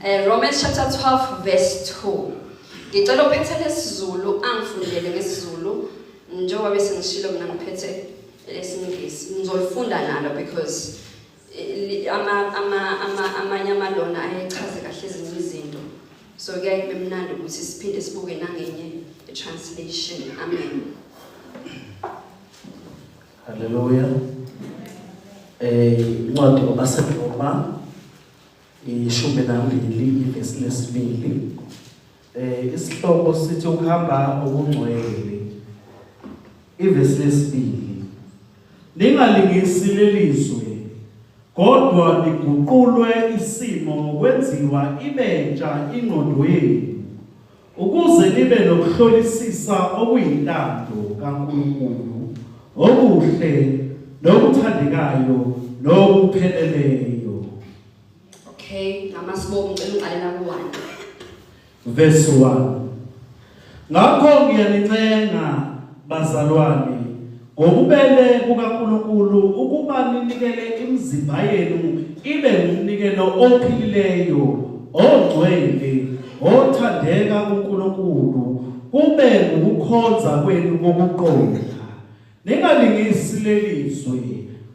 Romans chapter 12 verse 2. Ngicela uphethe lesizulu angifundele ngesizulu njengoba bese ngishilo mina ngiphethe lesingisi. Ngizolifunda nalo because amanye amalona ayachaza kahle ezinye izinto. So kuyaye kube mnandi ukuthi siphinde sibuke nangenye translation. Amen. Hallelujah. Incwadi yabaseRoma ishumi nambili ivesi lesibili. Isihloko sithi ukuhamba okungcwele. Ivesi lesibili. Ningalingisi lelizwe kodwa liguqulwe isimo ngokwenziwa ibentsha ingqondo yenu ukuze nibe nokuhlolisisa okuyintando kaNkulunkulu okuhle nokuthandekayo nokupheleleyo. Okay, namasibomu ngicela uqalela ku-1. Verse 1. Ngakho ngiyanincenga bazalwane ngobubele bukaNkulunkulu ukuba ninikele imizimba yenu ibe ngumnikelo ophilileyo ongcwele othandeka kuNkulunkulu kube ukukhonza kwenu kokuqonda. Ningalingisi lelizwe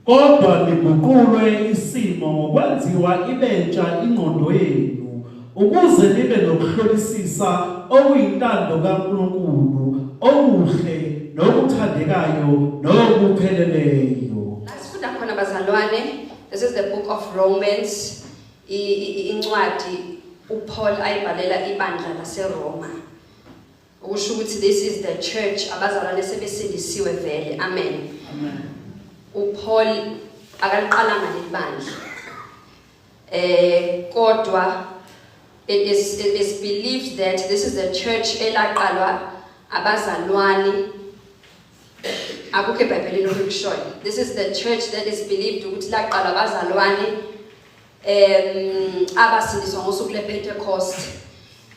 kodwa liguqulwe isimo ngokwenziwa ibentsha ingqondo yenu ukuze nibe nokuhlolisisa okuyintando kaNkulunkulu okuhle nokuthandekayo nokupheleleyo. Lasifunda khona bazalwane. This is the book of Romans. Incwadi uPaul ayibhalela ibandla laseRoma. Ukusho ukuthi this is the church abazalwane sebesindisiwe vele. Amen. Amen. uPaul akaliqalanga libandla. Kodwa it is believed that this is the church elaqalwa abazalwane. Akukho eBhayibhelini okushoyo. This is the church that is believed ukuthi laqalwa abazalwane abasindiswa ngosuku lePentecost.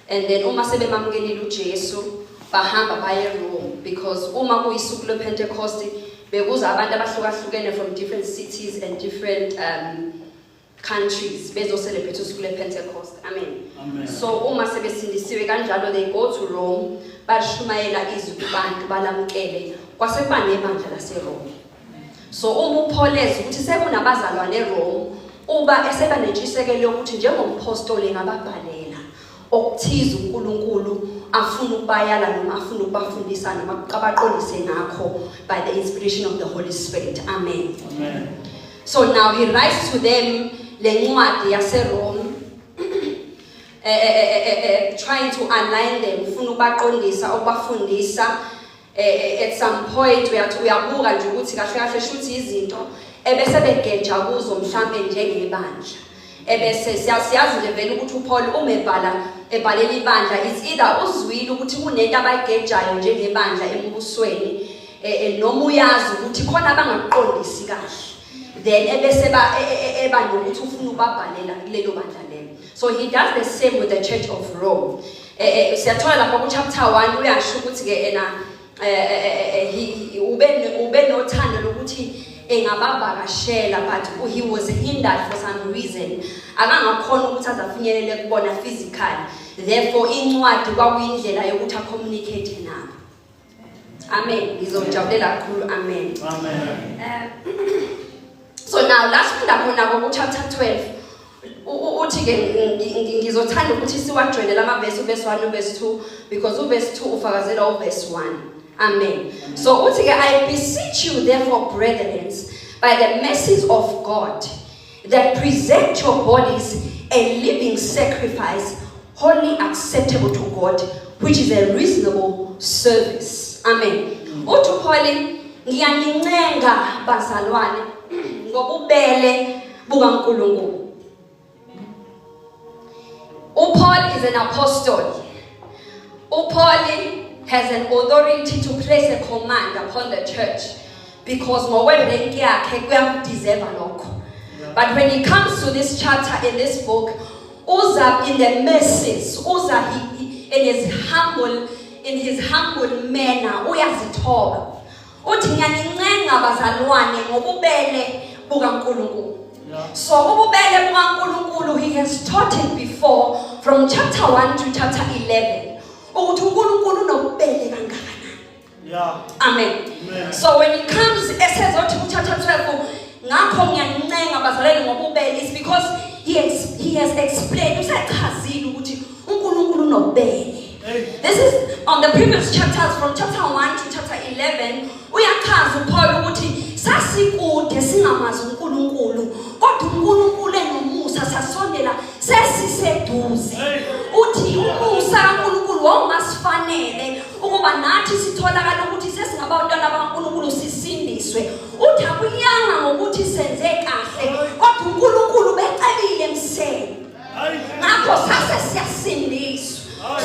And then uma sebemamkelile uJesu bahamba baye eRome because uma kuyisuku lePentecost bekuza abantu abahlukahlukene from different cities and different countries bezo celebrate usuku lePentecost. Amen. Amen. So uma sebesindisiwe kanjalo they go to Rome bashumayela izwi kubantu balamkele kwasekuba nebandla laseRome. So uma uPaul eza ukuthi sekunabazalwane eRome uba eseba nentshisekelo yokuthi njengompostoli ngababhalela okuthiza uNkulunkulu afuna ukubayala noma afuna ukubafundisa noma abaqondise ngakho by the inspiration of the Holy Spirit. Amen. Amen. So now he writes to them lencwadi yaseRome trying to align them ufuna ubaqondisa ukubafundisa. At some point uyabuka nje ukuthi kahle kahle shuthi izinto ebese begeja kuzo mhlambe njengebandla. Ebese siyazi nje vele ukuthi uPaul ebhalela ibandla is either uzwile ukuthi kunento abagejayo njengebandla embusweni noma uyazi ukuthi khona abangaqondisi kahle. Then ebese ebandla ukuthi ufuna ubabhalela kulelo bandla lelo. So he does the same with the Church of Rome. Siyathola lapha ku chapter 1 uyasho ukuthi ke ena ube nothando lokuthi engabavakashela but he was hindered for some reason. Akangakhona ukuthi azafinyelele kubona physically. Therefore incwadi kwakuyindlela yokuthi acommunicate nabo. Amen. Ngizojabulela kakhulu. Amen. Amen. So now last funda khona ku chapter 12 uthi ke ngizothanda ukuthi siwajoinele ama verse verse 1 verse 2 because verse 2 ufakazela verse 1. Amen. So uthi ke I beseech you therefore brethren by the mercies of God that present your bodies a living sacrifice wholly acceptable to God which is a reasonable service. Amen. Uthi Paul ngiyanincenga bazalwane ngobubele bukaNkulunkulu. Paul is an apostle. Paul has an authority to place a command upon the church because ngokwerenki yakhe kuyamdeserve lokho. But when he comes to this chapter in this book, uza in the mercies, uza in his humble manner, uyazithoba. Uthi ngiyanincenga bazalwane ngobubele bukaNkulunkulu. So ububele bukaNkulunkulu he has taught it before from chapter 1 to chapter 11 ukuthi uNkulunkulu unobubele kangakanani. Yeah. Amen. Amen. So when it comes esezothi ku chapter 12 ngakho ngiyancenga bazalwane ngobubele is because he has explained usachazile ukuthi uNkulunkulu unobubele. This is on the previous chapters from chapter 1 to chapter 11 uyachaza uPaul ukuthi sasikude singamazi uNkulunkulu kodwa uNkulunkulu enomusa sasondela sesiseduze. Uthi umusa kaNkulunkulu wawungasifanele ukuba nathi sitholakala ukuthi sesingabantwana bakaNkulunkulu sisindiswe. Uthi akuyanga ngokuthi senze kahle kodwa uNkulunkulu becebile emseni. Ngakho sase siyasindiswa.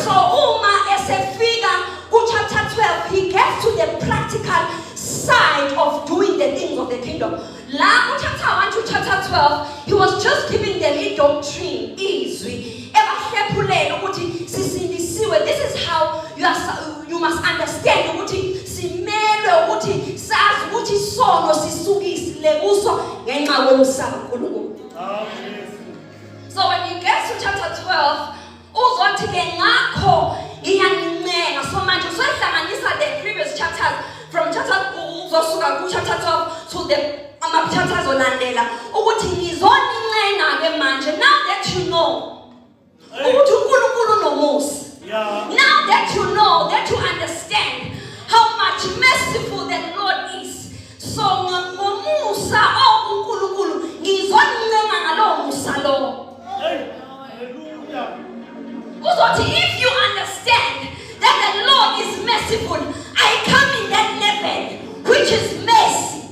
So uma esefika ku chapter 12 he gets to the practical side of doing the things of the kingdom. La ku chapter 1 to chapter 12 he was just giving them a doctrine izwi ebahlephulela ukuthi sisindisiwe. This is how you must understand ukuthi simelwe ukuthi sazi ukuthi isono sisukisile kuso ngenxa kwemsaba uNkulunkulu. So when he gets to chapter 12 uzothi ke ngakho ngiyanincenga so manje usahlanganisa the previous chapters from chapter uzosuka ku chapter 12 to the chapters olandela ukuthi ngizonincenga ke manje now that you know ukuthi uNkulunkulu nomusa. Now that you know, that you understand how much merciful the Lord is, so ngomusa uNkulunkulu ngizonincenga ngalo musa lo. Uzothi if you understand that the Lord is merciful, I come in that level which is mercy.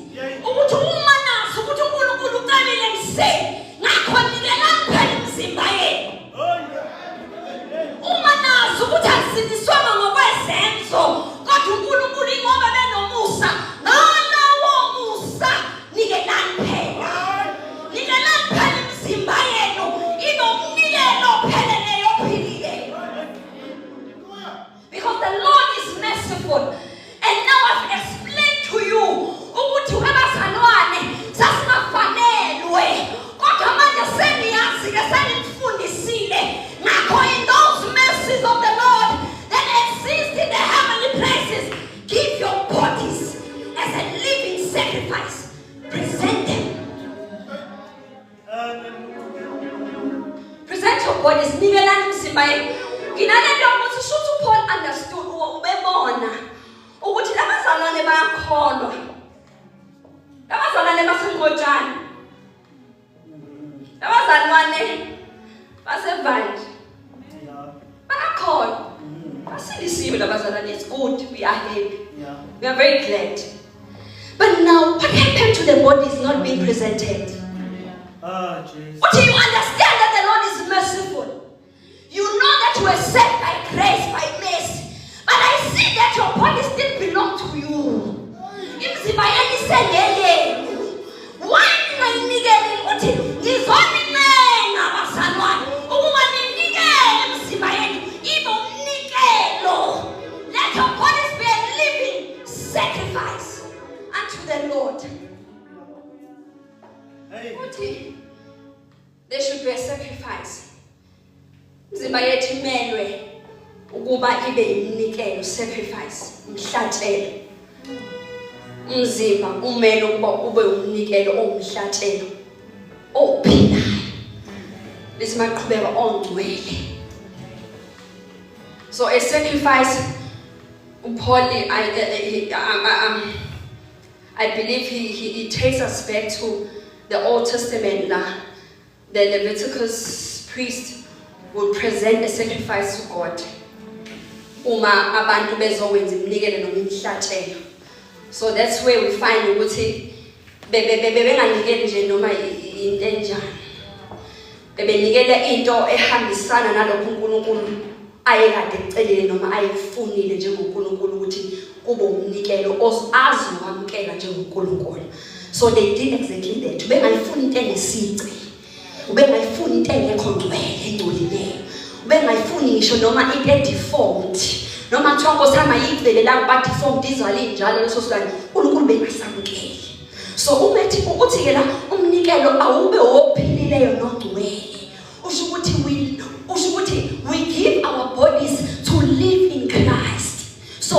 Ukuthi uma naso ukuthi uNkulunkulu uqalile emseni ngakho nikela kuphela imizimba yenu. Uma naso ukuthi asindiswanga ngokwezenzo kodwa uNkulunkulu ingoba benomusa ngalawo musa nikelani phela. Nikelani phela imizimba yenu inomnikelo opheleleyo ophilile. Because the Lord is merciful. And now I've explained to you ukuthi abazalwane sasingafanelwe kodwa manje seniyazi ke senifundisile ngakho in those mercies of the Lord that exist in the heavenly places, give your bodies as a living sacrifice. Present them. Present your bodies. Nikelani imizimba yenu. Nginalento ukuthi should Paul understood ubebona ukuthi labazalwane bayakholwa. Labazalwane basengqotshana. Labazalwane basevanje. Bayakholwa. Basindisiwe labazalwane. It's good. We are happy. We are very glad. But now what happened to the bodies not being presented? What do you understand that the Lord is merciful? You know that you were saved by grace, by mercy. But I see that your body still belongs to you. Imizimba yenu isengeyenu. Why ningayinikeli ukuthi ngizonincenga abazalwane ukuba ninikele imizimba yenu ibe umnikelo. Let your bodies be a living sacrifice unto the Lord. Ukuthi there should be a sacrifice. Imizimba yethu imelwe ukuba ibe yimnikelo, sacrifice, umhlatshelo. Umzimba umele ukuba ube umnikelo omhlatshelo ophilayo. Lesimaqhubeka ongcwele. So a sacrifice Paul I believe he takes us back to the Old Testament. The Leviticus priest would present a sacrifice to God. Uma abantu bezowenza imnikelo noma imhlatshelo. So that's where we find ukuthi bebenganikeli nje noma into enjani. Bebenikela into ehambisana nalokho uNkulunkulu ayekade ecelile noma ayifunile njengoNkulunkulu ukuthi kube umnikelo aziwamkela njengoNkulunkulu. So they did exactly that. Bengayifuni into enesici. Ubengayifuni into engekho ngcwele engcolileyo. Ubengayifuni ngisho noma into deformed. Noma kuthiwa nkosana yivele la ba deformed izali njalo leso silwane uNkulunkulu bengasamkeli. So umethi ukuthi ke la umnikelo awube ophilileyo nongcwele. Usho ukuthi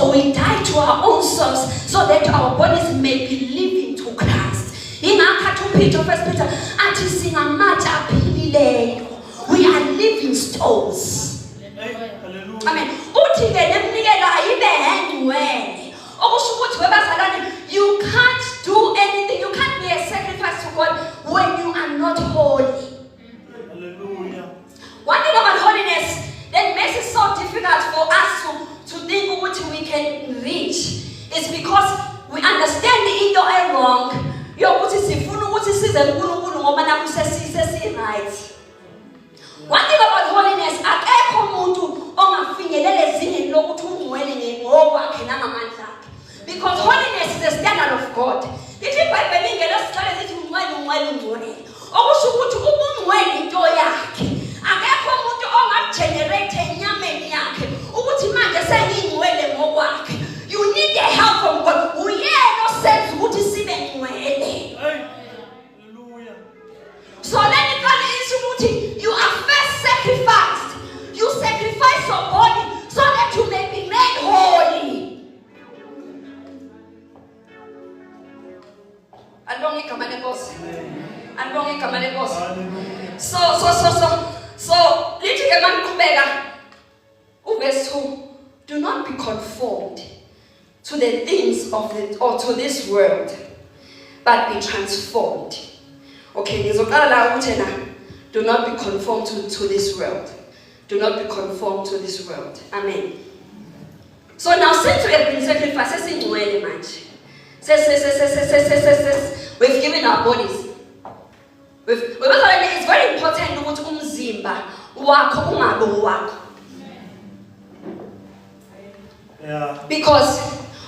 So we die to our own selves so that our bodies may be living to Christ. Ingakho Peter, 1 Peter, athi singamathe aphilileyo. We are living stones. Hallelujah. Amen. Uthi ke nemnikela ibe engcwele. Okusho ukuthi webazalwane, you can't do anything. You can't be a sacrifice to God when you are not holy. Hallelujah. One thing about holiness that makes it so difficult for us to think what we can reach is because we understand into wrong. Yokuthi sifuna ukuthi size kuNkulunkulu ngoba naku sesise right. One thing about holiness, akekho umuntu ongafinyelela ezingeni lokuthi ungcwele ngokwakhe nangamandla akhe. Because holiness is the standard of God. Lithi iBhayibheli ingelo sihlale sithi ungcwele. Okusho ukuthi ubungcwele into yakhe. Akekho umuntu ongagenerate enyameni yakhe ukuthi manje sengingcwele ngokwakhe. You need the help from God. Uyena osenza ukuthi sibe ngcwele. Hallelujah. So let me tell you, you are first sacrificed. You sacrifice your body so that you may be made holy. So lithi ke maqhubeka uverse 2, do not be conformed to the things of to this world, but be transformed. Okay, ngizoqala la ukuthi na, do not be conformed to this world. Do not be conformed to this world. Amen. So now since we have been sacrificed, sesingcwele manje. We've given our bodies. It's very important ukuthi umzimba wakho ungabe wakho. Yeah. Because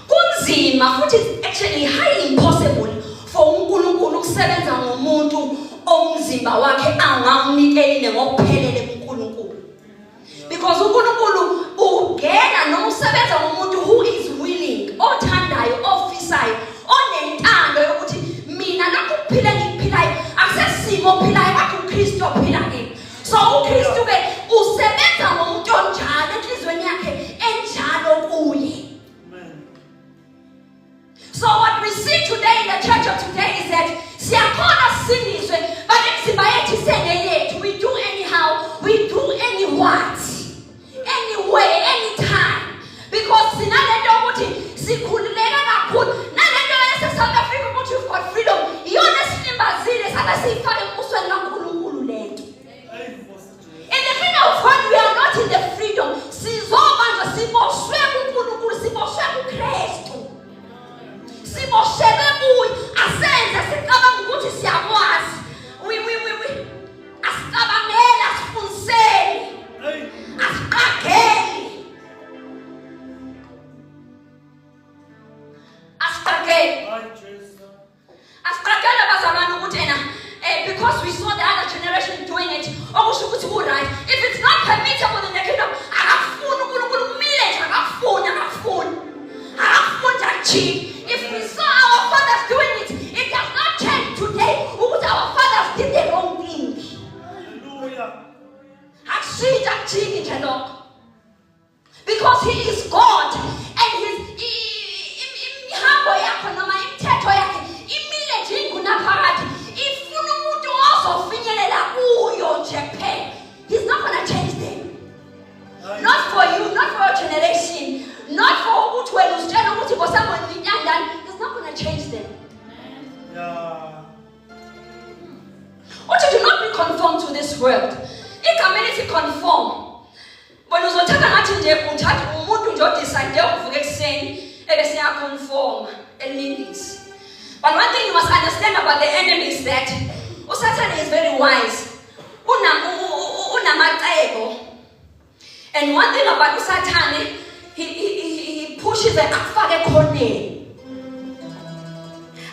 kunzima futhi it's actually highly impossible for uNkulunkulu ukusebenza ngomuntu omzimba wakhe angawunikelile ngokuphelele kuNkulunkulu. Because uNkulunkulu ugena noma usebenza ngomuntu who is willing, othandayo, ofisayo, onentando yokuthi mina lokhu kuphila ngiphilayo akusesimo ophilayo kodwa uKristu ophila kimi. So uKristu ke usebenza ngomuntu onjalo enhlizweni yakhe enjalo kuye. So what we see today in the church of today is that siyakhona siniswe but imizimba yethu isengeyethu. We do anyhow, we do any what, anyway, anytime, because sinalento ukuthi sikhululeka kakhulu nalento yase South Africa ukuthi you've got freedom. Iyona sinimbazile sabe siyifake embusweni kaNkulunkulu lento. In the kingdom of God we are not in the freedom. Sizobanja siboshwe kuNkulunkulu, siboshwe kuKristu. Siboshwe kuye asenze sicabanga ukuthi siyakwazi. We asicabangela sifuniseni. Asiqageli. Asiqagela bazalwane ukuthi because we saw the other generation doing it. Okusho ukuthi right. If it's not permissible in the kingdom, akafuni uNkulunkulu kumile nje akafuni. Akafuni achieve. If we saw our fathers doing it, it does not change today. Because our fathers did the wrong thing. Hallelujah. Because he is God and his imihambo yakho noma imithetho yakhe imile nje ingunaphakade. Ifuna umuntu ozofinyelela kuyo nje kuphela. He's not going to change them. Not for you, not for your generation, not for ukuthi wena usitshela ukuthi ngosambona inyandani. He's not going to change them. Yeah. Do not be conformed to this world. Igama elithi conform. Bona uzothatha ngathi nje uthatha umuntu nje odecide ukuvuka ekseni ebese yaconform elindisi. But one thing you must understand about the enemy is that Satan is very wise. Unamacebo. And one thing about Satan, he pushes and afake khoneni.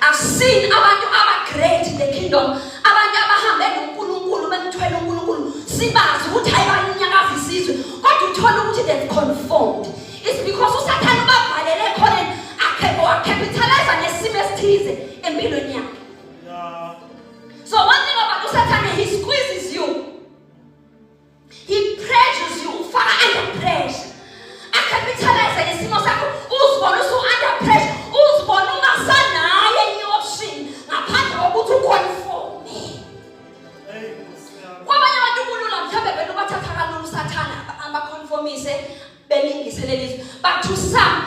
I've seen abantu great in the kingdom. Abantu abahambe noNkulunkulu bemthwele uNkulunkulu. Sibazi ukuthi ayibayinyakaza isizwe. Kodwa uthola ukuthi they've conformed. It's because uSathane ubabhalele khoneni capitalize ngesimo esithize empilweni yakhe. So one thing about Satan, he squeezes you. He pressures you, ufaka under pressure. Capitalize ngesimo sakho. performise belingise lelizwe. But to some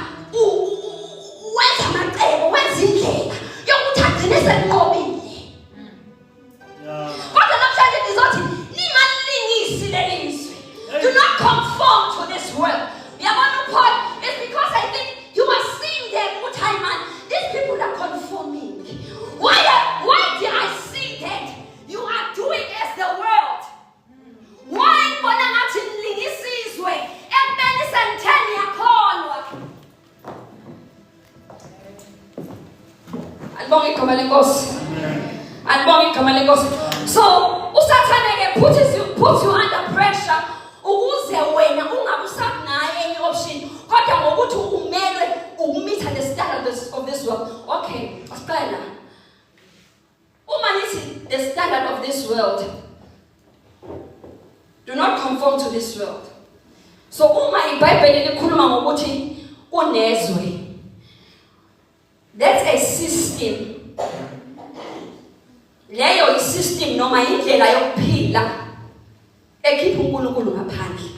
wenza amacebo wenza indlela yokuthi agcine senqobile. Kodwa namhlanje ngizothi ningalingisi lelizwe. Do not conform to this world. Yabona uPaul, it's because I think you are seeing them with time man. These people are conforming. Why do I see that you are doing as the world? Why mbona ngathi nilingisizwe ekubeni senteni yakholwa? Alibonga igama lenkosi. Alibonga igama lenkosi. So usathane ke put you under pressure ukuze wena ungabe usakunayo enye option kodwa ngokuthi umelwe ukumitha the standards of this world. Okay, asiqala. Uma nithi the standard of this world, do not conform to this world. So uma iBhayibheli likhuluma ngokuthi unezwe, that's a system. Leyo isystem noma indlela yokuphila ekhipha uNkulunkulu ngaphandle.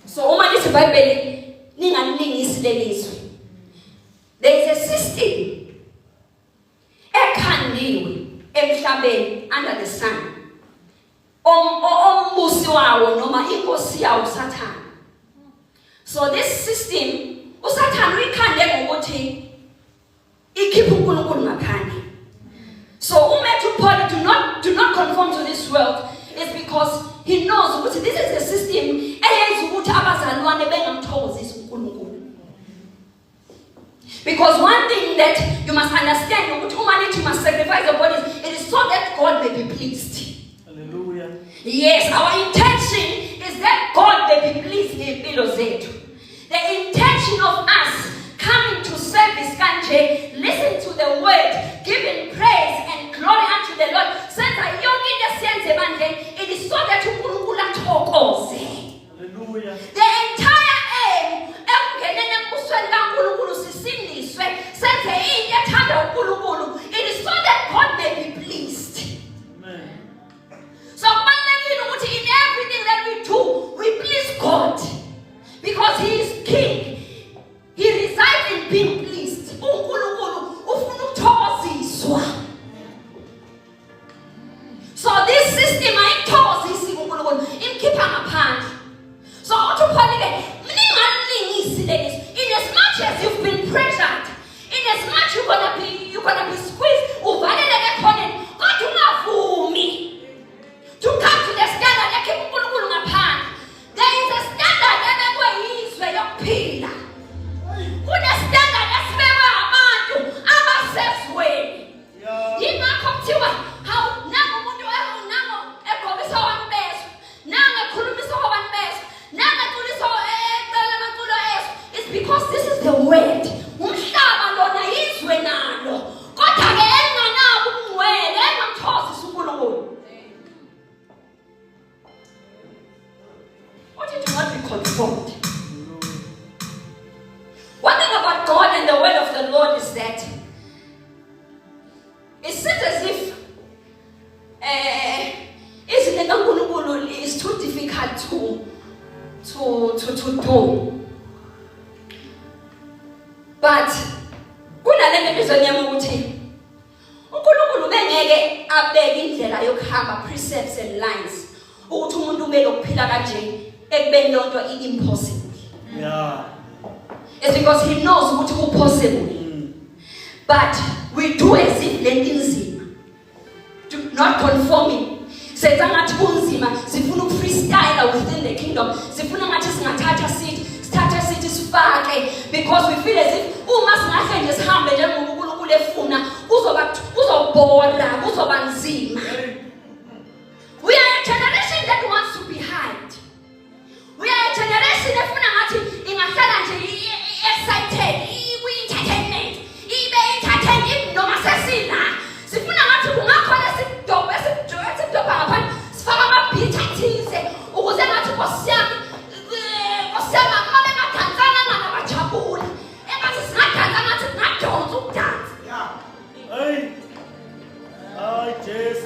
So uma lithi iBhayibheli ningalingisi lelizwe, there is a system ekhandiwe emhlabeni under the sun. Ombusi wawo noma inkosi yawo uSathane. So this system uSathane uyikhande ngokuthi ikhipha uNkulunkulu ngaphandle. So uMethu Paul do not conform to this world is because he knows ukuthi this is a system eyenza ukuthi abazalwane bengamthokozisi uNkulunkulu. Because one thing that you must understand ukuthi uma nithi you must sacrifice your bodies, it is so that God may be pleased. Hallelujah. Yes, our intention is that God may be pleased ngempilo zethu. The intention of us coming to service kanje, listen to the word, giving praise and glory unto the Lord. Senza yonke into esiyenze manje, it is so that uNkulunkulu athokoze. Hallelujah. The entire aim ekungeneni embusweni kaNkulunkulu sisindiswe, senze into ethanda uNkulunkulu. It is so that God may be pleased. Amen. So in everything that we do, we please God because He is King. He resides in being pleased. So this system ayithokozisi uNkulunkulu imkhipha ngaphandle. So uthi uphalike mningalingisi lelizwe. In as much as you've been pressured, in as much you're gonna be squeezed, uvaleleke khona kodwa ungavumi to come to the standard ekhipha uNkulunkulu ngaphandle. There is a standard ebekwe yizwe yokuphila. Kune standard esibekwe abantu abasezweni. Yingakho kuthiwa nangu umuntu nangu egqokisa wanibezwe, nangu ekhulumisa wanibezwe, nangu eculisa ecela amaculo ezo. It's because this is the word. Umhlaba lona yizwe nalo. Kodwa ke enganabo ubungcwele engamthozisa uNkulunkulu. What did you not be conformed? One thing about God and the word of the Lord is that it seems as if it's too difficult to do. But kunalento ezonyama ukuthi uNkulunkulu bengeke abeke indlela yokuhamba precepts and lines ukuthi umuntu umele ukuphila kanje ekubeni lonto impossible. Yeah. It's because He knows ukuthi possible. But we do as if lentinzima. Not conforming. Senza ngathi kunzima, sifuna ukufreestyle within the kingdom. Sifuna ngathi singathatha sithi sifake because we feel as if uma singahle nje sihambe njengoba uNkulunkulu efuna kuzobora, kuzoba nzima. We are a generation that wants to be hide. We are a generation efuna ngathi ingahlala nje excited, entertainment, ibe entertained noma sesina. Sifuna ngathi kungakhona sidobha ngapha sifaka ama-beat athize ukuze ngathi nkosiyami mama engadantsanga ngabajabula engathi singadansa ngathi singadonsa ukudansa. Hey, Jesus.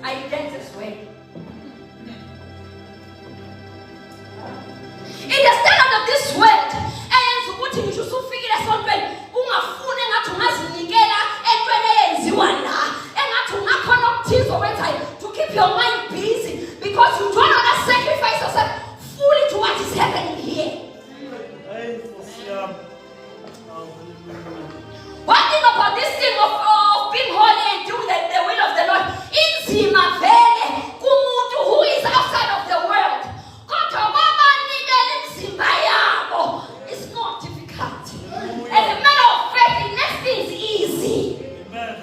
ayidenze siwena. In the standard of this world, eyenza ukuthi ngisho usufikile esontweni ungafuni engathi ungazinikela entweni eyenziwa la, engathi ungakhona okuthize okwenzayo to keep your mind busy because you don't want to sacrifice yourself fully to what is happening here. Hey, Nkosi yami. One thing about this thing of being holy and doing the will of the Lord, inzima vele kumuntu who is outside of the world. Kodwa babanikela imizimba yabo. It's not difficult. As a matter of fact, the next thing is easy. Amen.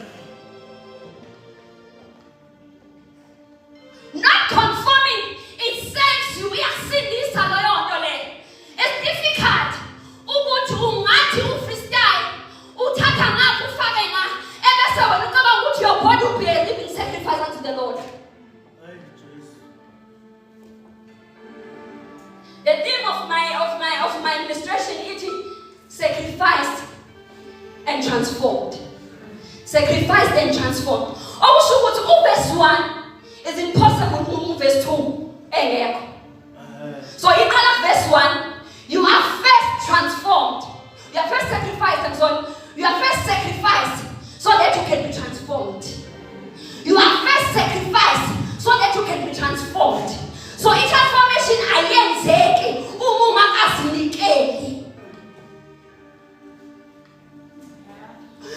Not conforming, it saves you. Uyasindisa leyo nto le. It's difficult. Ukuthi ungathi u-freestyle, uthatha ngapha ufake nga, ebese wena ucabanga ukuthi your body will be a living sacrifice unto the Lord. Hey, Jesus. The theme of my administration is sacrificed and transformed. Sacrificed and transformed. Okusho ukuthi verse 1 is impossible to verse 2 engekho. So iqala verse 1, you are first transformed. You are first sacrificed, I'm sorry. You are first sacrificed so that you can be transformed. You are first sacrificed so that you can be transformed. So i-transformation ayenzeki uma ungakazinikeli.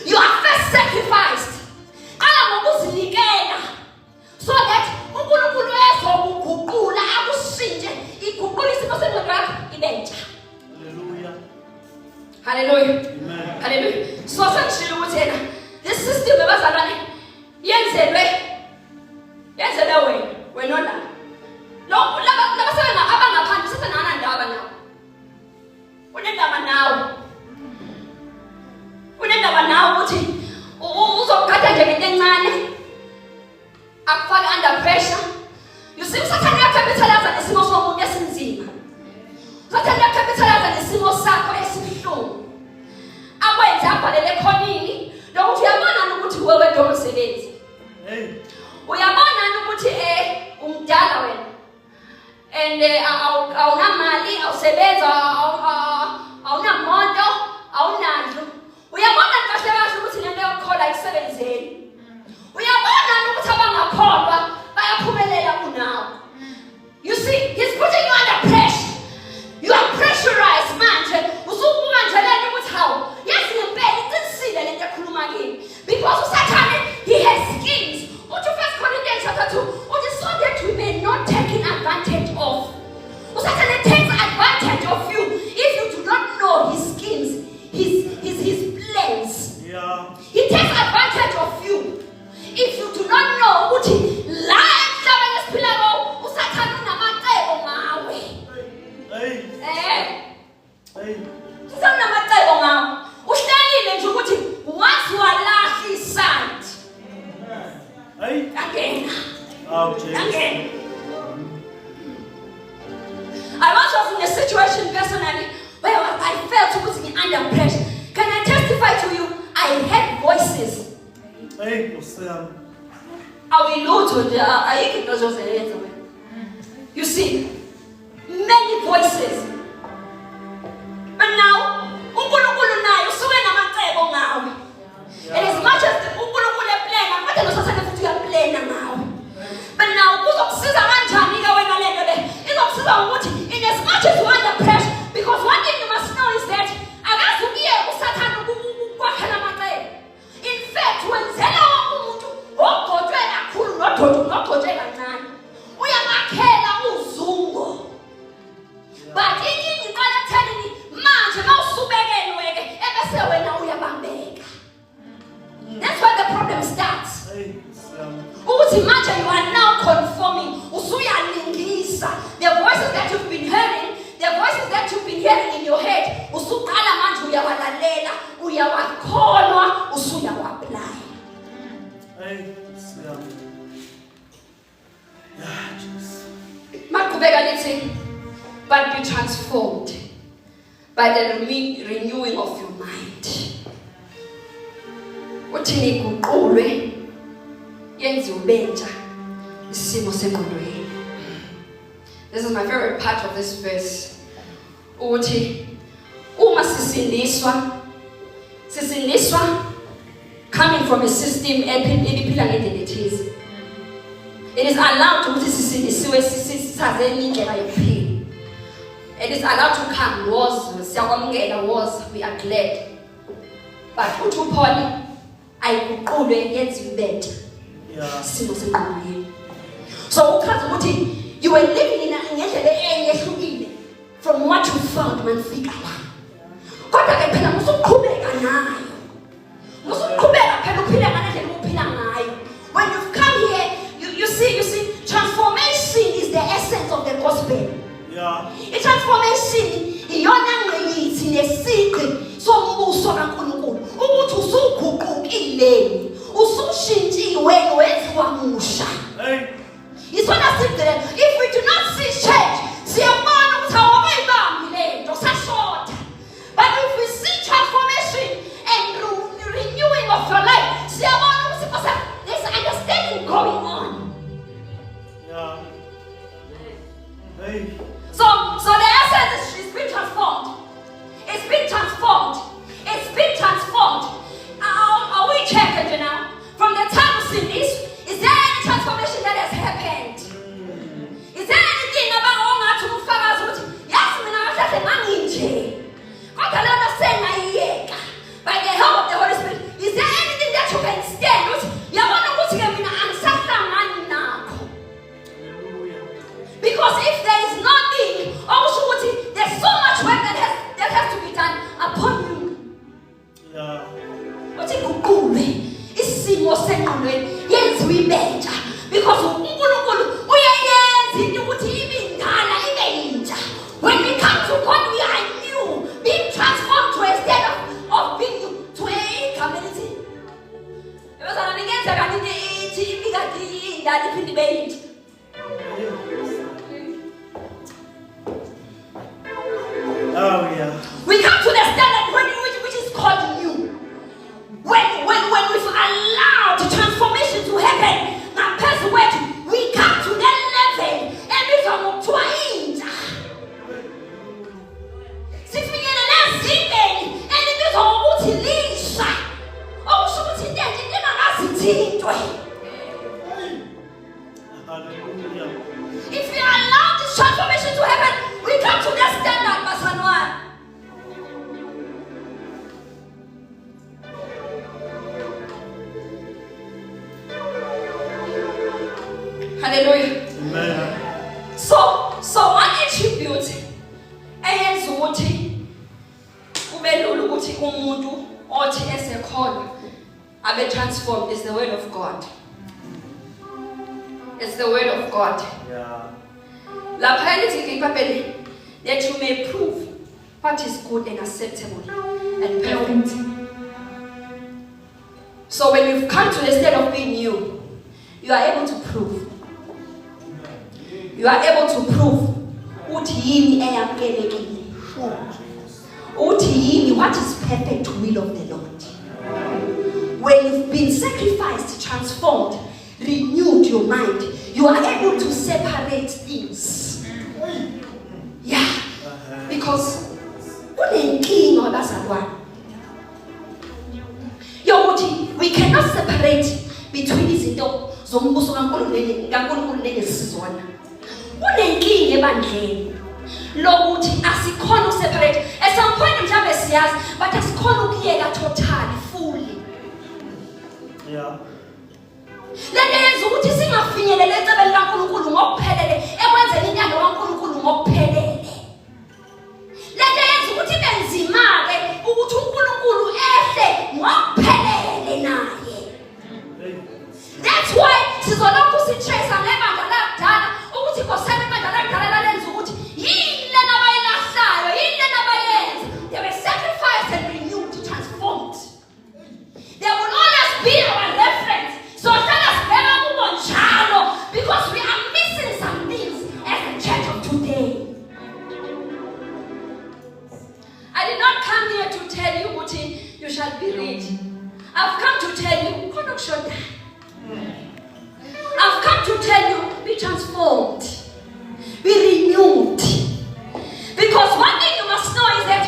You are first sacrificed. Qala ngokuzinikela so that uNkulunkulu ezokuguqula akushintshe iguqula isimo sengqondo yakho ibentsha. Hallelujah. Hallelujah. Amen. Hallelujah. So sengishilo ukuthi yena this system ebazalwane yenzelwe wena la. Lokho laba sebenza abangaphandle sebenana ndaba nawo. Unendaba nawo ukuthi uzokugada nje into encane. Akufake under pressure. You see, usathanda uyakapitaliza nesimo somuntu esinzima. Usathanda uyakapitaliza nesimo sakho esibuhlungu. Akwenze abhalele khonini lokuthi uyabona ukuthi wewe ndo umsebenzi. Hey. Uyabona ukuthi umdala wena. And awunamali, awusebenza, awunamoto, awunandlu. Uyabona kahle kahle ukuthi lento yokukhola ayisebenzeli. Uyabona ukuthi abangakholwa bayaphumelela kunawo. You see, he's putting you under pressure. You are pressurized manje. Usubuka nje lento ukuthi hawu, yazi ngempela iqinisile lento ekhuluma kimi. Because usathane he has schemes. Uthi 1 Corinthians chapter 2, uthi so that we may not take advantage of. Usathane takes advantage of you if you do not know his schemes, his plans. Yeah. He takes advantage of you if you do not know ukuthi la emhlabeni esiphila kuwo usathane unamacebo ngawe. Hey. Hey. Usathane unamacebo ngawe. Uhlelile nje ukuthi once walahla isand. Hey. Again. Oh, Jesus. Again. I once was in a situation personally where I felt ukuthi under pressure. Can I testify to you? I heard voices. Hey, Nkosi yami. Awilutho nje ayikho into ozozenza wena. You see, many voices. But now, uNkulunkulu naye usuke namacebo ngawe. And as much as uNkulunkulu eplana, kodwa nosathane futhi uyaplana ngawe. But now, kuzokusiza kanjani ke wena lento le? Izokusiza ukuthi in as much as you are under pressure, because one thing you must know is that akazi ukiye usathane ukwakhela amacebo. In fact, wenzela wonke umuntu ogcotshwe kakhulu nogcotshwe kancane. Uyamakhela uzungo. But inkinga iqala ekutheni manje mawusubekeliwe ke ebese wena uyabambeka. That's where the problem starts. Hey, Nkosi yami. Ukuthi manje you are now conforming. Usuyalingisa. The voices that you've been hearing, the voices that you've been hearing in your head, usuqala manje uyawalalela, uyawakholwa, usuyawapply. Hey, Nkosi yami. Yeah, Jesus. Maqhubeka lithi, but be transformed by the renewing of your mind. Uthini iguqulwe yenziwe bentsha isimo sengqondweni. This is my favorite part of this verse. Uthi uma sisindiswa coming from a system ephila ngendlela ethize. It is allowed ukuthi sisindisiwe sisaze indlela yokuphila. It is allowed to come wars, siyakwamukela wars, we are glad. But uthi uPaul ayiguqulwe yenziwe ibethe. Isimo sengqondweni. So uchaza ukuthi you were living in ngendlela enyehlukile from what you found manifika la. Kodwa ke phela musuqhubeka nayo. Musuqhubeka phela uphile ngendlela uphila ngayo. When you've come here, you see, transformation is the essence of the gospel. Yeah. I-transformation iyona ngqikithi nesiqi sombuso kaNkulunkulu. Ukuthi usuguqukile, usushintshiwe wenziwa musha. Hey. Isona sidle. If we do not see change, siyabona ukuthi awubayibambi lento sashota. But if we see transformation and renewing of your life, siyabona ukuthi there's understanding going on. Yeah. Hey. So the essence is being transformed. It's been transformed. It's been transformed. Are we checking now? From the time of sin, is there any transformation that has happened? Is there anything about all that to move forward? Yes, we know that the man in jail. God can understand my ear. By the help of the Holy Spirit, is there anything that you can stand with? You want to go to him in answer man now. Because if there is nothing, also there's so much work that has to be done upon you. Yeah. What is good? Isimo sengqondweni yenziwe ibetha because uNkulunkulu uyayenza ukuthi ibe ndala ibe yintsha. When we come to God, we are new, being transformed to a state of being to a community. Ebazana ningenza kanti ithi ibikade indala iphinde ibe yintsha. Oh yeah. We come to the standard which is called new. When we've allowed the transformation to happen, now we come to that level and we come to a end. Since we get a last thing and it is all utilisha. Oh, so what's in there? You're not asking to Hallelujah. If we allow this transformation to happen, we come to that standard, Basanwa. Hallelujah. Amen. So one attribute eyenza ukuthi kube lula ukuthi umuntu othi esekholwa abe transformed is the word of God. It's the word of God. Yeah. Lapha lithi iBhayibheli that you may prove what is good and acceptable and perfect. So when you've come to the state of being new, you are able to prove. You are able to prove uthi yini eyamukelekile. Uthi yini what is perfect will of the Lord. When you've been sacrificed, transformed, renewed your mind, you are able to separate things. Yeah. Because unenkinga abazalwane. Yokuthi we cannot separate between izinto zombuso kaNkulunkulu nezisizwana. Unenkinga ebandleni lokuthi asikhona ukuseparate. At some point mhlawumbe siyazi but asikhona ukuyeka totally fully. Yeah. Lento yenza ukuthi singafinyelele ecebeni kaNkulunkulu ngokuphelele ekwenzeni intando kaNkulunkulu ngokuphelele. Lento yenza ukuthi benzima-ke ukuthi uNkulunkulu ehle ngokuphelele naye. That's why sizolokhu sitrace ngebandla lakudala ukuthi kosana ibandla lakudala lalenza ukuthi yini lena abayilahlayo, yini lena abayenza. They were sacrificed and renewed, transformed. There will always be our reference. So let us never move on shallow because we are missing some things as the church of today. I did not come here to tell you what you shall be rich. I've come to tell you, I've come to tell you transformed. Be renewed. Because one thing you must know is that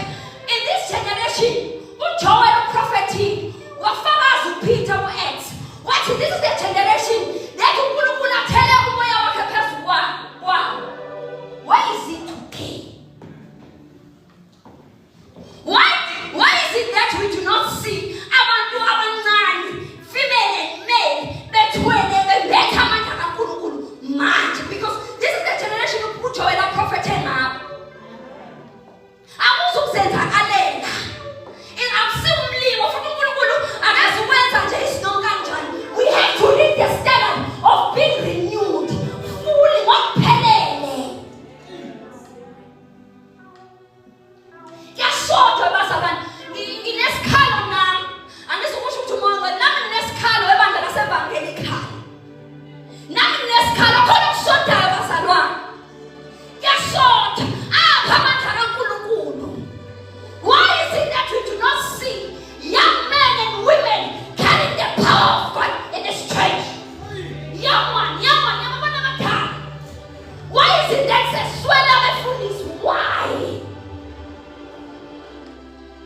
in this generation, uJoel prophetic, wafakazi uPeter uActs. What this is the generation that uNkulunkulu athele umoya wakhe phezu kwawo. Why is it okay? Why is it that we do not see abantu abancane, female and male, bethwele bebetha amandla kaNkulunkulu manje? Because this is the generation uJoel prophet ngabo. Akuzukuzenzakalela. Akusiwumlimo futhi uNkulunkulu akazukwenza nje isinto kanjani. We have to reach the standard of being renewed fully ngokuphelele. Yashodwa bazalwane, nginesikhalo nami. Angizokusho ukuthi umongo nami nginesikhalo ebandla lasevangeli ekhaya. Nami nginesikhalo khona ukushodayo bazalwane. Yashodwa apha amandla kaNkulunkulu. Why is it that we do not see young men and women carrying the power of God in this church? Young one, why is it that the swell of the food is why?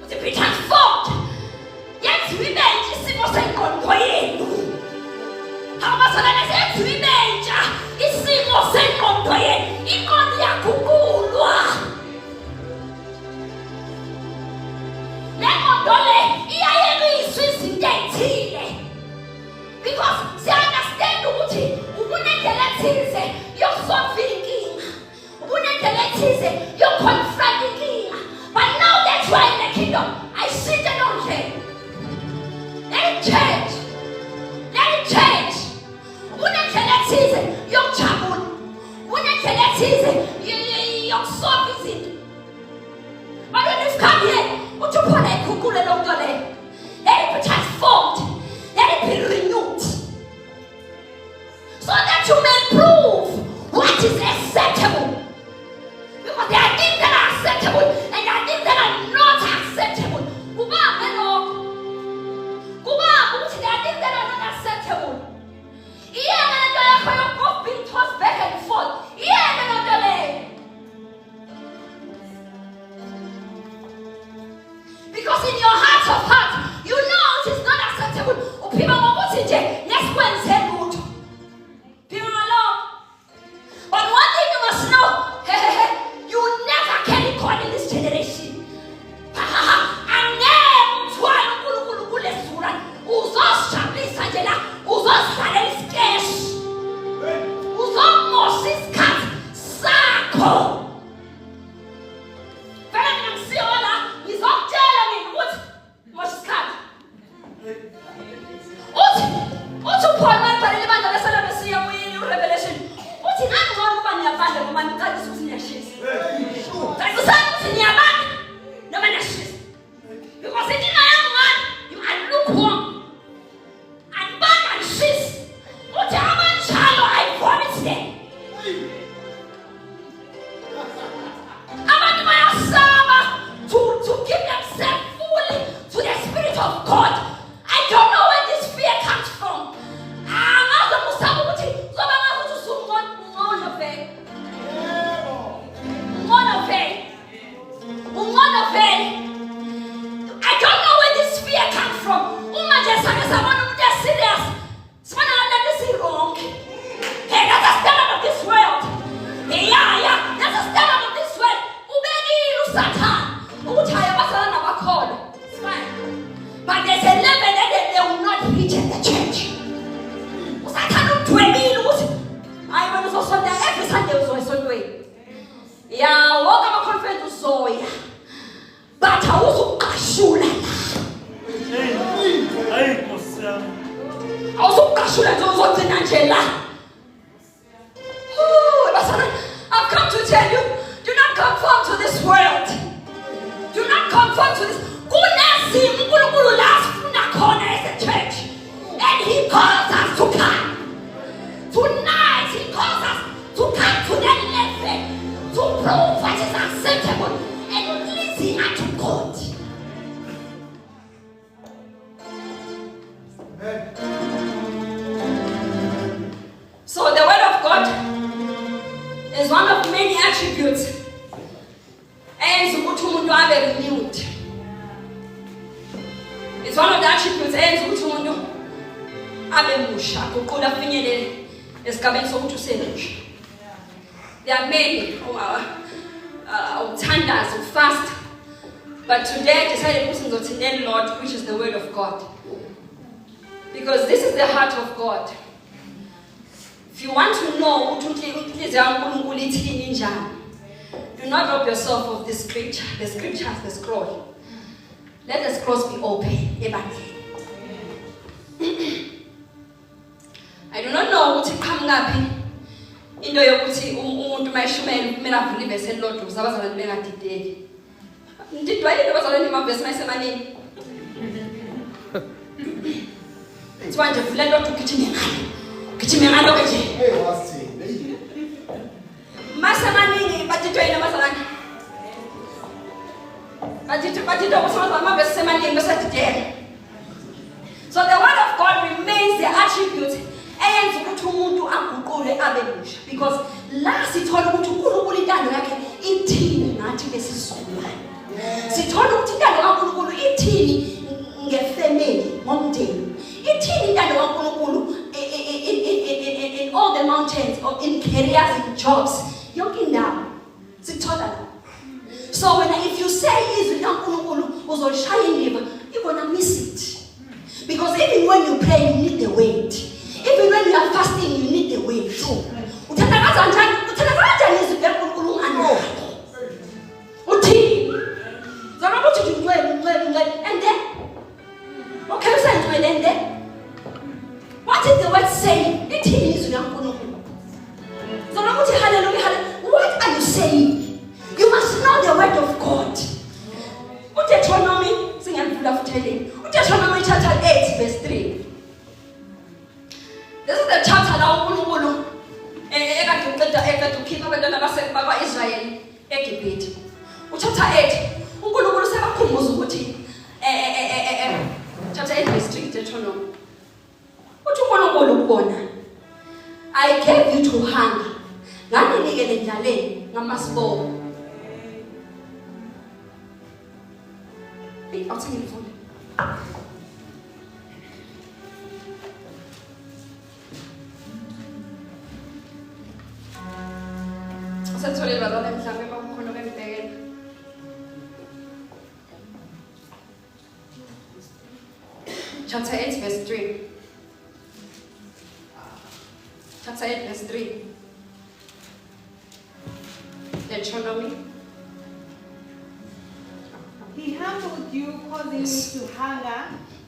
To be transformed. Yes, we made isimo senkonzo yenu. Abazalwane sethi wimeja isimo senkonzo yenu. Inkonzo yaguqulwa. Lenkonzo le iyayekiswa izinto ezithile. Because siya-understand ukuthi ubunendlela ethize yokusolve inkinga. Ubunendlela ethize yokuconfront inkinga. But now that you are in the kingdom, I see the don't change. Let it change. Let it change. Ubunendlela ethize yokujabula. Ubunendlela ethize yokusolve izinto. But when you've come here, uthi uphona ikhukhule lonto le. Let it be transformed. Let it be renewed. So that you may prove what is acceptable. Because there are things that are acceptable and there are things that are not acceptable. Kubambe lokho. Kubambe ukuthi there are things that are not acceptable. Iyeke lento yakho yoku being tossed back and forth. Iyeke lento leyo. Because in your heart of hearts, you know it is not acceptable. Uphima ngokuthi nje nesikwenze lutho. Phima ngalokho. But one thing you must know, you never carry God in this generation. Angeke uthwale uNkulunkulu kule sura. Uzosijabulisa nje la, uzosihlalela isikeshi. Uzomosha isikhathi sakho. Vele mina ngisiyo la, ngizokutshela mina ukuthi mosha isikhathi. Uthi uPaul mabhalele ibandla laseLaodiceya kwi-Revelation. Uthi nani ngcono ukuba niyabandla noma niqalise ukuthi niyashisa. Qalisani ukuthi niyabandla noma niyashisa. Because inkinga yami ngani, you are lukewarm. Anibanda anishisi. Uthi abanjalo I vomit them. Abantu bayasaba to give themselves fully to the Spirit of God. I don't know where this fear comes from. Angazi musaba ukuthi zoba ngazi ukuthi usungcono vele. Ungcono vele. I don't know where this fear comes from. Uma nje sake sabona umuntu serious. Sibona ngathi this is wrong. Hey, that's the standard of this world. Yeah, that's the standard of this world. Ubekile uSathane ukuthi hayi abasala nabakholwa. It's fine. But there's a level that they will not reach in the church. Usathane udwebile ukuthi hayi wena uzosonda every Sunday uzoyisontweni. Yeah, woke ama conference uzoya. But awuzuqashula la. Hayi Nkosi yami. Awuzuqashula nje uzogcina nje la. I've come to tell you, do not conform to this world. Do not conform to this. Kunezimo uNkulunkulu la asifuna khona as a church. And he calls us to come. Tonight he calls us to come to that level. To prove what is acceptable and pleasing unto God. So the word of God is one of many attributes eyenza ukuthi umuntu abe renewed. It's one of the attributes eyenza ukuthi umuntu abe musha uqula afinyelele esigabeni sokuthi usemusha. There are many uthandaza fast, but today I decided to listen to the Lord, which is the word of God, because this is the heart of God. If you want to know do not rob yourself of this scripture. The scripture is the scroll. Let the scrolls be open. I do not know what come up in the yokuthi umuntu mayishumela kumele avule ibese elilodwa ukuze abazalwane bengadideki. Ndidwayile abazalwane amavesi mayisemanini. Kuthiwa nje vula elilodwa ugijime ngalo. Gijime ngalo nje. Masemanini badidwayile abazalwane. Badidwa kusona amavesi semanini besadideka. So the word of God remains the attribute eyenza ukuthi umuntu aguqule abe musha, because la sithola ukuthi uNkulunkulu intando yakhe ithini nathi lesizulwane. Sithola ukuthi intando kaNkulunkulu ithini ngefamily, ngomndeni. Ithini intando kaNkulunkulu in all the mountains, or in careers, in jobs. Yonke indawo sithola la. So if you say izwi kaNkulunkulu uzoshaya indiva, you're going to miss it. Because even when you pray, you need the weight. Even when you are fasting, you need the weight too. And then, okay, and then, what is the word saying? It is what are you saying? You must know the word of God. Deuteronomy, sing and full of telling. Deuteronomy chapter 8, verse 3. This is the chapter now uNkulunkulu eka to keep abantwana bakwa-Israyeli eGibhithe. Chapter 8, uNkulunkulu sebakhumbuza ukuthi chapter 8 verse 3 Deuteronomy. Uthi uNkulunkulu ukubona, I gave you to hunger. Nganinikele endlaleni ngamasibobo. I'll take it for you. Chapter 8 verse 3. Chapter 8 verse 3. Deuteronomy. He humbled you, causing you to hunger,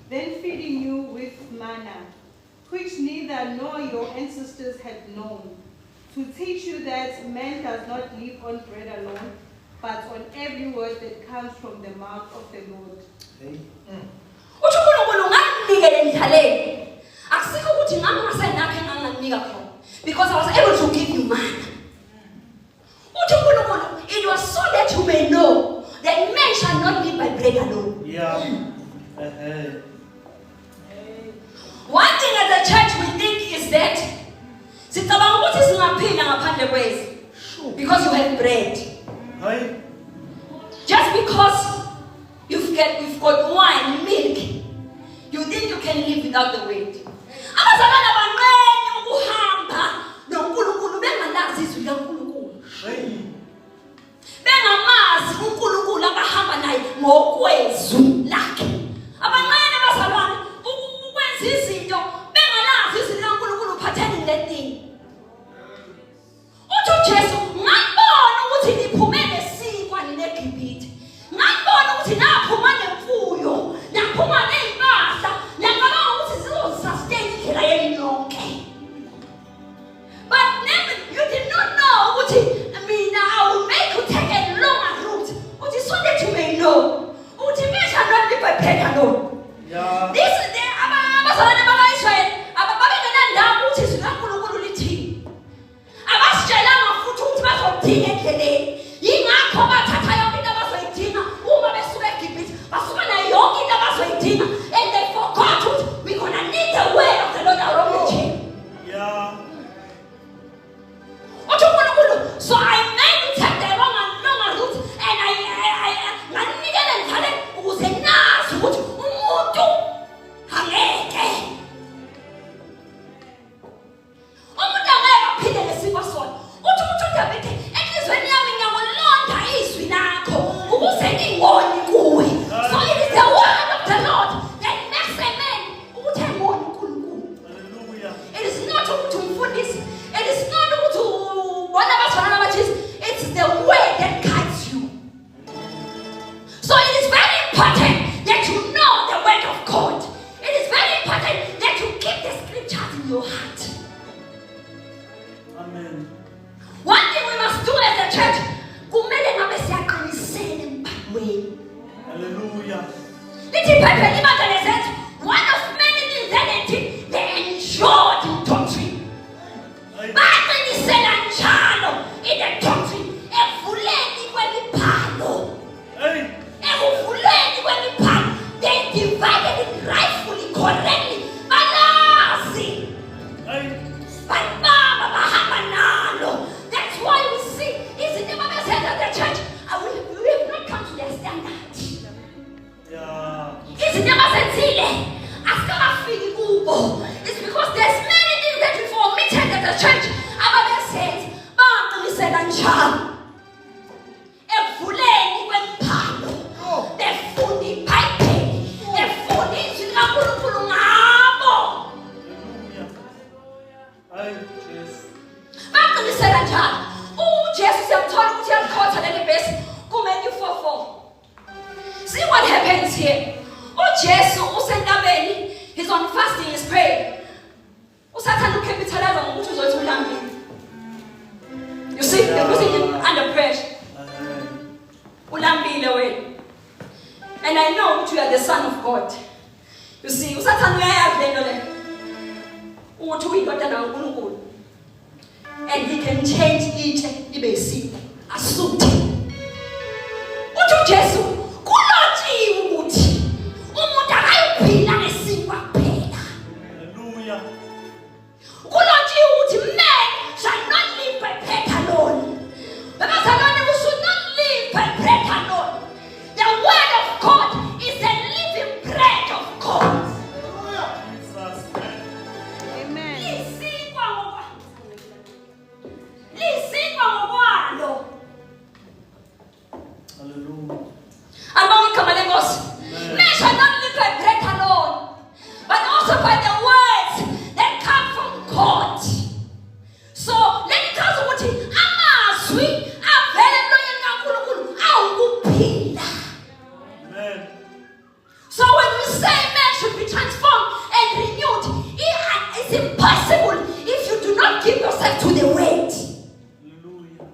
then feeding you with manna, which neither nor your ancestors had known, to teach you that man does not live on bread alone, but on every word that comes from the mouth of the Lord. Because I was able to give you manna. It was so that you may know that man shall not live by bread alone. Yeah. One thing as a church we think is that because you have bread. Just because you've got wine, milk, you think you can live without the weight. So I made to take the longer route, and I ukuze nazi ukuthi umuntu angeke aphile lesifo sona. Uthi umuntu uDavide enhlizweni yami ngiyawulonda izwi lakho ukuze ngingoni kuwe. So it is the word of the Lord that makes a man ukuthi engoni uNkulunkulu. Hallelujah. It is not ukuthi umfundisi. It is not ukuthi ubona abathwana abathisi. It's the word that guides you. So it is very important that you know the word of God. It is very important that you keep the scriptures in your heart. Amen. One thing we must do as a church, kumele ngabe siyaqinisela embhalweni. Hallelujah. Lithi iBhayibheli ibandla lethu, one of many things that they endured in doctrine. Baqinisela njalo in the doctrine, ekuvuleni kwemibhalo. Hey. Ekuvuleni kwemibhalo, they divided it rightfully, correctly. Balazi. Hey. Bambaba bahamba nalo. That's why we see izinto ababezenza the church, we have not come to their standard. Yeah. Izinto abazenzile asikafiki kubo. It's because there's many things that we've omitted at the church. Ababezenza baqinisela njalo. Ekuvuleni kwemibhalo. Befunda iBhayibheli. Befunda izwi likaNkulunkulu ngabo. Hallelujah. Hey, Jesus. Baqinisela njalo. uJesu siyamthola ukuthi uyakhotha leli verse kuMatthew 4:4. See what happens here. uJesu usentabeni, he's on fasting, he's praying. Usathanda ukukapitalize ngokuthi uzothi ulambile. You see, they're putting him under pressure. Ulambile wena. And I know that you are the son of God. You see, usathanda uyayazi lento le. Ukuthi uyindodana kaNkulunkulu. And he can change itshe ibe isipho asuthe. Uthi uJesu kulotshiwe ukuthi umuntu akayiphila ngesipho kuphela. Hallelujah. Kulotshiwe ukuthi man shall not live by bread alone. Abazalwane, we should not live by bread alone. The word of God is the living bread of God. Jesus. Amen. Lisikwa ngokwalo. Hallelujah. Abonge igama lenkosi. Man shall not live by bread alone, but also by the words that come from God. So let me tell you ukuthi amazwi avela emlonyeni kaNkulunkulu awukuphila. Amen. So when we say man should be transformed and renewed, it's impossible if you do not give yourself to the word. Hallelujah.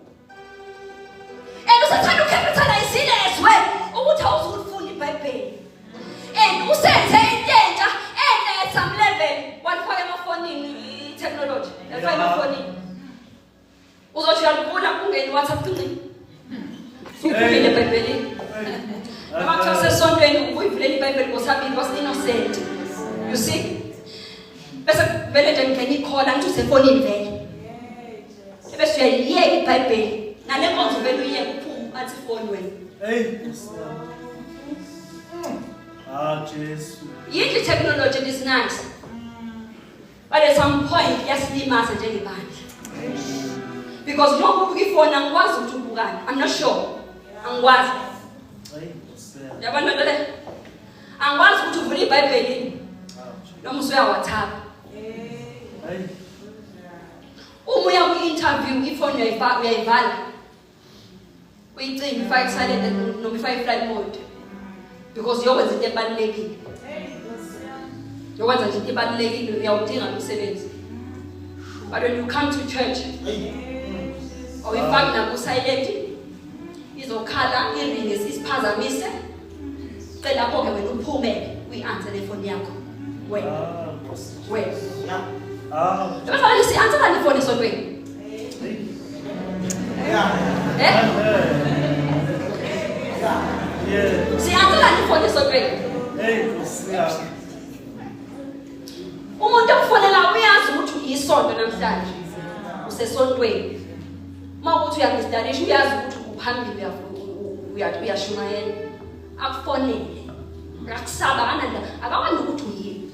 And usathanda ukukapitalizile as well ukuthi awuzufunda iBhayibheli. And usenze into entsha at some level, walifaka emafonini i-technology, walifaka emafonini. Uzothi uyalivula kungeni WhatsApp tunci. Uphile eBhayibhelini. Noma kuthiwa sesontweni uyivulela iBhayibheli ngosabili was innocent. You see? Bese vele nje ngene ikhola ngithi usefonini vele. Bese uyayiyeka iBhayibheli. Nale nkonzo vele uyiyeka uphuma athi phone wena. Hey. Ah, Jesus. Yindlu technology is nice. But at some point yasilimaza njengebandla. Because noma ubuka ifoni angikwazi ukuthi ubukani. I'm not sure. Angikwazi. Hey. Yabona lento le? Angikwazi ukuthi uvule iBhayibheli noma usuya WhatsApp. Hey. Uma uya ku-interview ifoni uyayivala. Uyicime ifake silent noma ifake flight mode. Because yokwenza into ebalulekile. Yokwenza nje into ebalulekile uyawudinga umsebenzi. But when you come to church, awuyifaki naku silent, izokhala iringe sisiphazamise. Cela konke wena uphumele uyi-answer le phone yakho. Wena. Wena. Ah. Bafana si-answer le phone esontweni. Yeah. Si-answer le phone esontweni. Hey. Yeah. Umuntu okufonela uyazi ukuthi uyisonto namhlanje. Usesontweni. Mawukuthi uyakustudyisha uyazi ukuthi uphambili uyashumayela. Akufonele. Ngakusaba kananda akakwazi ukuthi uyini.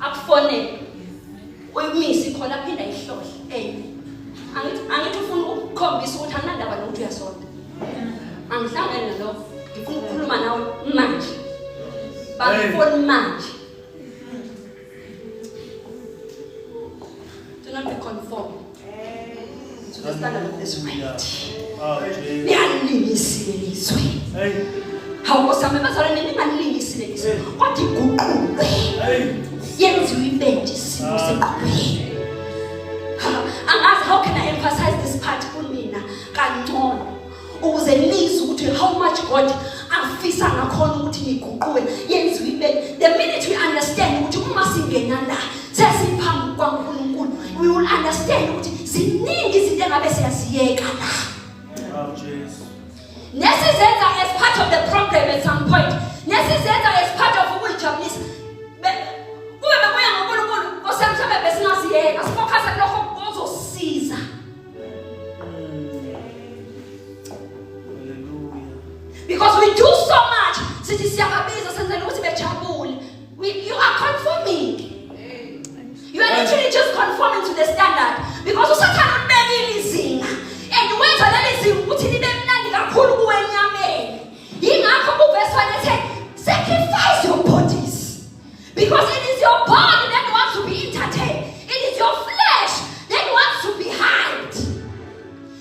Akufonele. Uyimisi khona phinda ihlohle. Angithi ufuna ukukhombisa ukuthi anandaba nokuthi uyasonda. Angihlangene nalokho. Ngifuna ukukhuluma nawe manje. Bakufona manje. Do not be conformed to the standard of this world. Niyalimisile izwe. Hawukosame bazalwane ninganilisile izwe. Kwathi guqulwe. Yenziwe ibende isimo sengqondo. How can I emphasize this part kumina kangcono ukuze nizwe ukuthi how much God afisa ngakhona ukuthi niguquke yenziwe ibende. The minute we understand ukuthi uma singena la sesiphambi kwaNkulunkulu, we will understand ukuthi ziningi izinto engabe siyaziyeka la. Nesizenza as part of the program at some point. Nesizenza as part of ukujabulisa. Kube bekuya ngoNkulunkulu osemhlabeni besingaziyeka. Sifocus kulokho okuzosiza. Because we do so much. Sithi siyababiza senzela ukuthi bejabule. You are conforming. You are literally just conforming to the standard. Because usathana ubekile izinga. And wenza leli zinga ukuthi libe mnandi kakhulu kuwe enyameni. Yingakho kuverse 1 ethi sacrifice your bodies. Because it is your body that wants to be entertained. It is your flesh that wants to be hyped.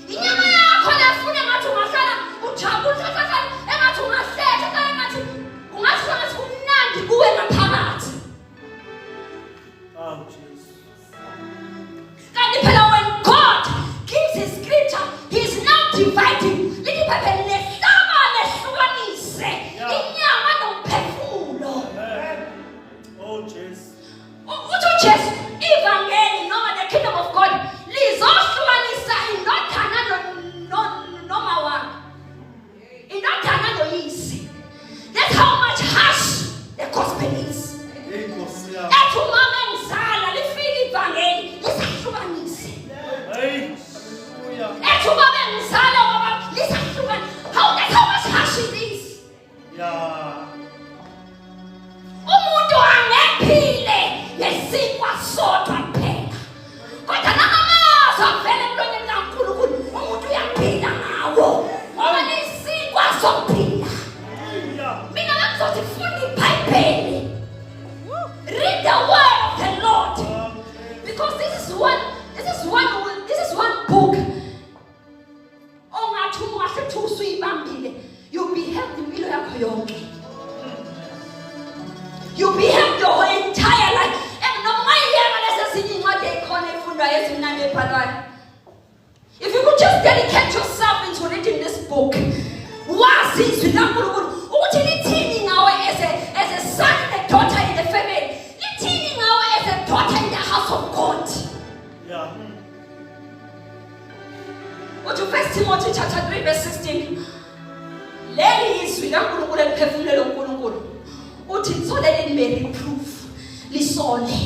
Inyama yakho lefuna ngathi ungahlala ujabula engathi ungahleka engathi ungathi kumnandi kuwe ngaphakathi. Kanti phela when God gives his scripture, he is now dividing. Lithi phela lehlaba lehlukanise inyama nomphefumulo. Uthi uJesu ivangeli noma the kingdom of God lizohlukanisa indodana noma wami. Indodana noyise. That's how much harsh the gospel is. Ethi umama engizala lifika ivangeli lisahlukanise. Ethi umama engizala baba lisahlukanise. That's how much harsh it is. Umuntu angephile ngesikwa sodwa kuphela. Kodwa namamazo avele emlonyeni kaNkulunkulu umuntu uyaphila ngawo. Ngoba lesikwa sokuphila. Mina ngizothi funda iBhayibheli. Read the word of the Lord. Because this is one book. Ongathi ungahle usuyibambile. You'll be helped impilo yakho yonke. You behave your whole entire life. If you could just dedicate yourself into reading this book, as a son and a daughter in the family, as a daughter in the house of God. What you 1 Timothy chapter 3 verse 16. Leli izwi laNkulunkulu eliphefumulelwe uNkulunkulu. Uthi so that it may reprove lisole.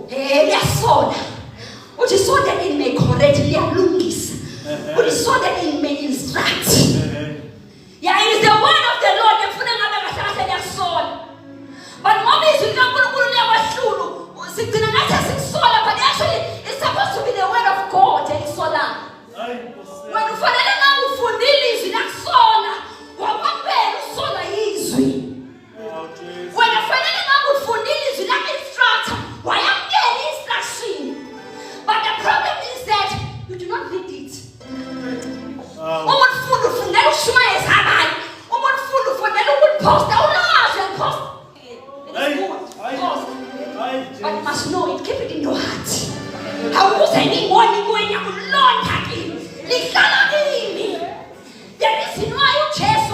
Liyasola. Uthi so that it may correct liyalungisa. Uthi so that it may instruct. Yeah, it is the word of the Lord efuna ngabe kahle liyasola. But ngoba izwi laNkulunkulu liyawahlulu, sigcina ngathi sikusola, but actually it's supposed to be the word of God elisola. When ufanele ngabe ufundile izwi lakusola, wakwambela usola izwi. When I finally know funding is like instructor, why am getting instruction? But the problem is that you do not read it. Post. But you must know it, keep it in your heart. The reason why you chase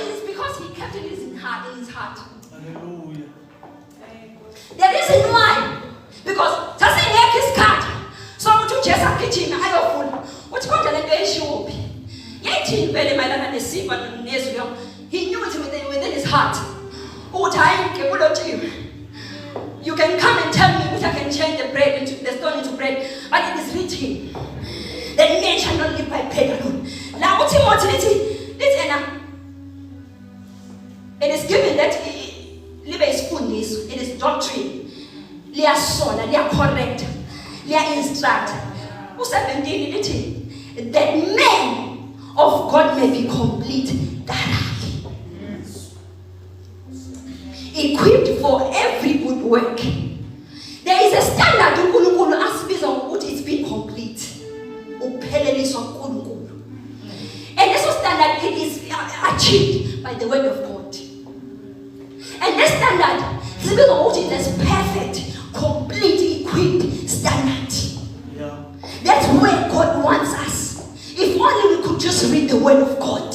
is because he kept it in his heart. Hallelujah. The reason why, because just in his card, so to chase a kitchen, I have food. What's called an issue? He knew it within his heart. You can come and tell me which I can change the bread into the stone into bread, but it is written liya-instruct. U-17 lithi, that man of God may be complete, thoroughly equipped for every good work. There is a standard uNkulunkulu asibiza ngokuthi it's being complete. Ukupheleliswa kuNkulunkulu. And this standard it is achieved by the word of God. And this standard sibiza ngokuthi it is perfect, complete, equipped standard. Yeah. That's where God wants us. If only we could just read the word of God.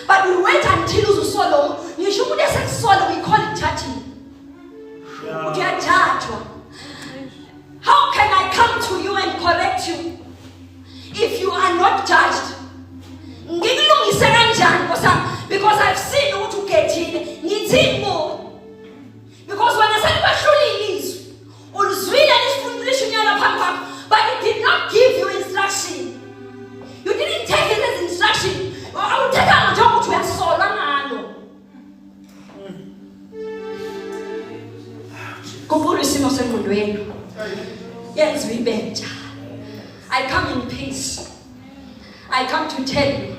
But we wait until uzusola. Ngisho ukuthi sekusola we call it judging. Yeah. How can I come to you and correct you if you are not judged? Ngikulungise kanjani Nkosi? Because I've seen ukuthi ugethile. Ngithini bo? Because when I said bahlulile izwi, ulizwile isifundisho nyala phambi kwakho, but it did not give you instruction. You didn't take it as instruction. Awuthekanga nje ukuthi uyasola ngalo. Kubuka isimo sengqondweni. Yes, we benja. I come in peace. I come to tell you.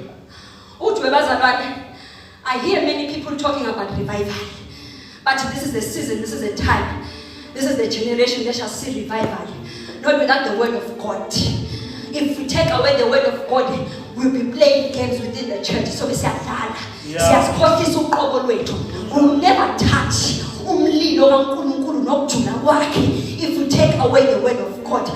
I hear many people talking about revival. But this is the season, this is the time. This is the generation that shall see revival. Not without the word of God. If we take away the word of God, we'll be playing games within the church. So we say, we'll never touch if we take away the word of God.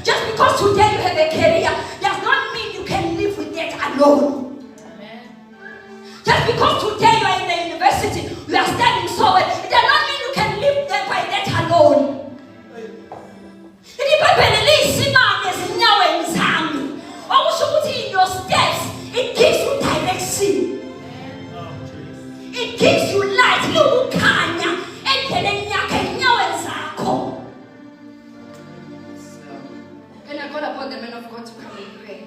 Just because today you have a career does not mean you can live with that alone. Just because today you are in the university, you are studying so well, it does not mean you can live there by that alone. In your steps, it gives you direction. It gives you light. Can I call upon the man of God to come and pray?